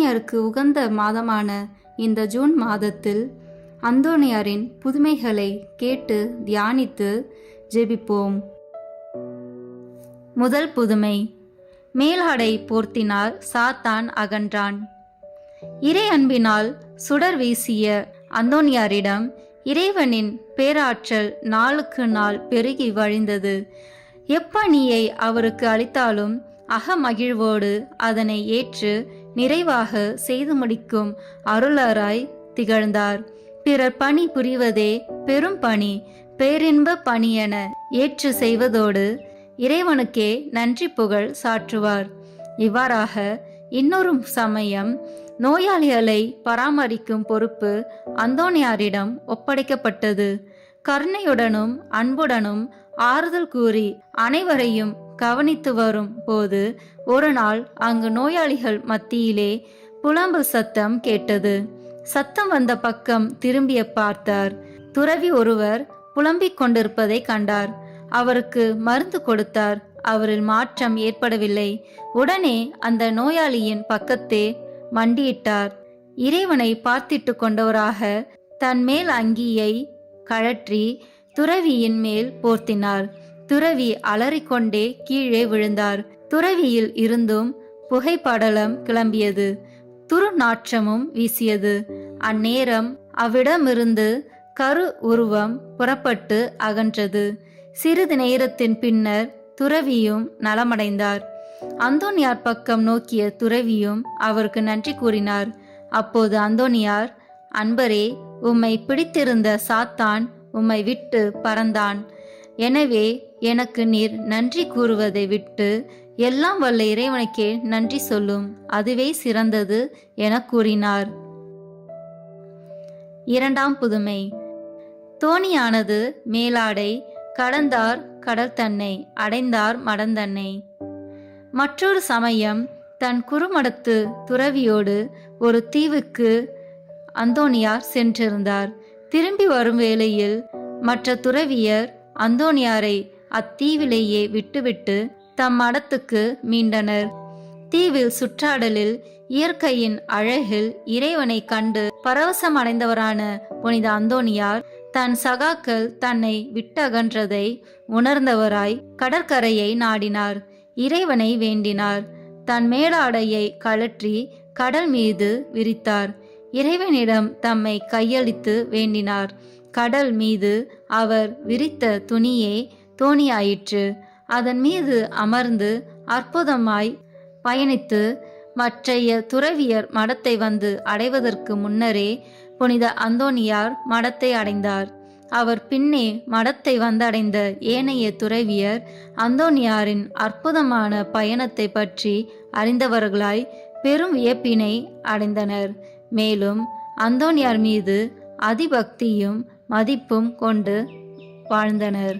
அந்தோனியாருக்கு உகந்த மாதமான இந்த ஜூன் மாதத்தில் அந்தோனியாரின் புதுமைகளை கேட்டு தியானித்து ஜெபிப்போம். முதல் புதுமை, மேலாடை போர்த்தினார், சாத்தான் அகன்றான். இறை அன்பினால் சுடர் வீசிய அந்தோனியாரிடம் இறைவனின் பேராற்றல் நாளுக்கு நாள் பெருகி வழிந்தது. எப்பணியை அவருக்கு அளித்தாலும் அகமகிழ்வோடு அதனை ஏற்று நிறைவாக செய்து முடிக்கும் அருளராய் திகழ்ந்தார். பிறர் பணி புரிவதே பெரும் பணி, பேரின்ப பணி என ஏற்று செய்வதோடு இறைவனுக்கே நன்றி புகழ் சாற்றுவார். இவ்வாறாக இன்னொரு சமயம் நோயாளிகளை பராமரிக்கும் பொறுப்பு அந்தோனியாரிடம் ஒப்படைக்கப்பட்டது. கருணையுடனும் அன்புடனும் ஆறுதல் கூறி அனைவரையும் கவனித்து வரும் போது ஒரு நாள் அங்கு நோயாளிகள் மத்தியிலே புலம்பு சத்தம் கேட்டது. சத்தம் வந்த பக்கம் திரும்பிய பார்த்தார். துறவி ஒருவர் புலம்பிக் கொண்டிருப்பதை கண்டார். அவருக்கு மருந்து கொடுத்தார். அவரில் மாற்றம் ஏற்படவில்லை. உடனே அந்த நோயாளியின் பக்கத்தே மண்டியிட்டார். இறைவனை பார்த்திட்டு கொண்டவராக தன் மேல் அங்கியை கழற்றி துறவியின் மேல் போர்த்தினார். துறவி அலறிக்கொண்டே கீழே விழுந்தார். துறவியில் இருந்தும் புகைப்படலம் கிளம்பியது. துர்நாற்றமும் வீசியது. அந்நேரம் அவ்விடமிருந்து கரு உருவம் புறப்பட்டு அகன்றது. சிறிது நேரத்தின் பின்னர் துறவியும் நலமடைந்தார். அந்தோனியார் பக்கம் நோக்கிய துறவியும் அவருக்கு நன்றி கூறினார். அப்போது அந்தோனியார், அன்பரே, உம்மை பிடித்திருந்த சாத்தான் உம்மை விட்டு பறந்தான். எனவே எனக்கு நீர் நன்றி கூறுவதை விட்டு எல்லாம் வல்ல இறைவனுக்கே நன்றி சொல்லும், அதுவே சிறந்தது என கூறினார். இரண்டாம் புதுமை, தோணியானது மேலாடை, கடந்தார் கடல் தன்னை, அடைந்தார் மடந்தன்னை. மற்றொரு சமயம் தன் குறுமடத்து துறவியோடு ஒரு தீவுக்கு அந்தோனியார் சென்றிருந்தார். திரும்பி வரும் வேளையில் மற்ற துறவியர் அந்தோனியாரை அத்தீவிலேயே விட்டுவிட்டு தம் மடத்துக்கு மீண்டனர். தீவில் சுற்றாடலில் இயற்கையின் அழகில் இறைவனை கண்டு பரவசமடைந்தவரான புனித அந்தோனியார் தன் சகாக்கள் தன்னை விட்டகன்றதை உணர்ந்தவராய் கடற்கரையை நாடினார். இறைவனை வேண்டினார். தன் மேலாடையை கழற்றி கடல் மீது விரித்தார். இறைவனிடம் தம்மை கையளித்து வேண்டினார். கடல் மீது அவர் விரித்த துணியே தோணியாயிற்று. அதன் மீது அமர்ந்து அற்புதமாய் பயணித்து மற்றைய துறவியர் மடத்தை வந்து அடைவதற்கு முன்னரே புனித அந்தோனியார் மடத்தை அடைந்தார். அவர் பின்னே மடத்தை வந்தடைந்த ஏனைய துறவியர் அந்தோனியாரின் அற்புதமான பயணத்தை பற்றி அறிந்தவர்களாய் பெரும் வியப்பினை அடைந்தனர். மேலும் அந்தோனியார் மீது அதிபக்தியும் மதிப்பும் கொண்டு வாழ்ந்தனர்.